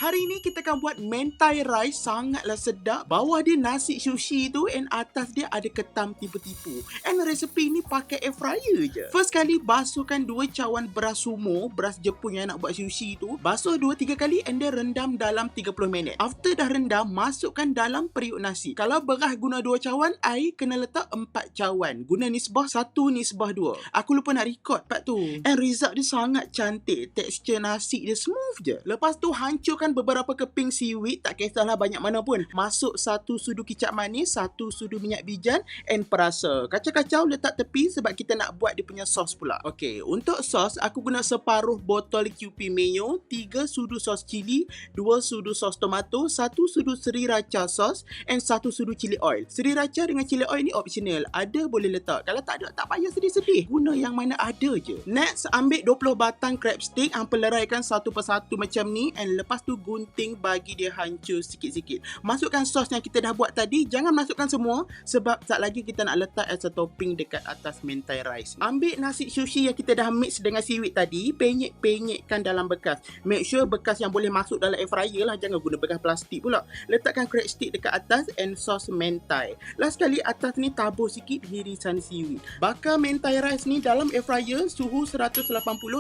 Hari ni kita akan buat mentai rice, sangatlah sedap. Bawah dia nasi sushi tu and atas dia ada ketam tipu-tipu. And resepi ni pakai air fryer je. First kali basuhkan 2 cawan beras sumo, beras Jepun yang nak buat sushi tu. Basuh 2-3 kali and then rendam dalam 30 minit. After dah rendam, masukkan dalam periuk nasi. Kalau beras guna 2 cawan, air kena letak 4 cawan. Guna nisbah 1:2. Aku lupa nak record part tu. And result dia sangat cantik. Tekstur nasi dia smooth je. Lepas tu hancurkan beberapa keping seaweed, tak kisahlah banyak mana pun. Masuk 1 sudu kicap manis, 1 sudu minyak bijan and perasa. Kacau-kacau letak tepi sebab kita nak buat dia punya sos pula. Okey, untuk sos aku guna separuh botol QP mayo, 3 sudu sos cili, 2 sudu sos tomato, 1 sudu sriracha sos and 1 sudu chili oil. Sriracha dengan chili oil ni optional. Ada boleh letak. Kalau tak ada, tak payah sedih-sedih. Guna yang mana ada je. Next, ambil 20 batang crab stick, hangpa leraikan satu persatu macam ni and lepas tu gunting bagi dia hancur sikit-sikit. Masukkan sos yang kita dah buat tadi. Jangan masukkan semua sebab tak lagi kita nak letak as a topping dekat atas mentai rice. Ambil nasi sushi yang kita dah mix dengan seaweed tadi, penyek-penyekkan dalam bekas. Make sure bekas yang boleh masuk dalam air fryer lah. Jangan guna bekas plastik pula. Letakkan crab stick dekat atas and sos mentai. Last kali atas ni tabur sikit hirisan seaweed. Bakar mentai rice ni dalam air fryer suhu 180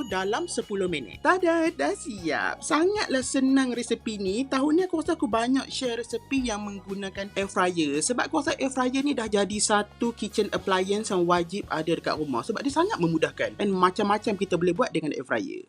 dalam 10 minit. Tada, dah siap. Sangatlah senang resepi ni. Tahun ni aku rasa aku banyak share resepi yang menggunakan air fryer sebab aku rasa air fryer ni dah jadi satu kitchen appliance yang wajib ada dekat rumah sebab dia sangat memudahkan and macam-macam kita boleh buat dengan air fryer.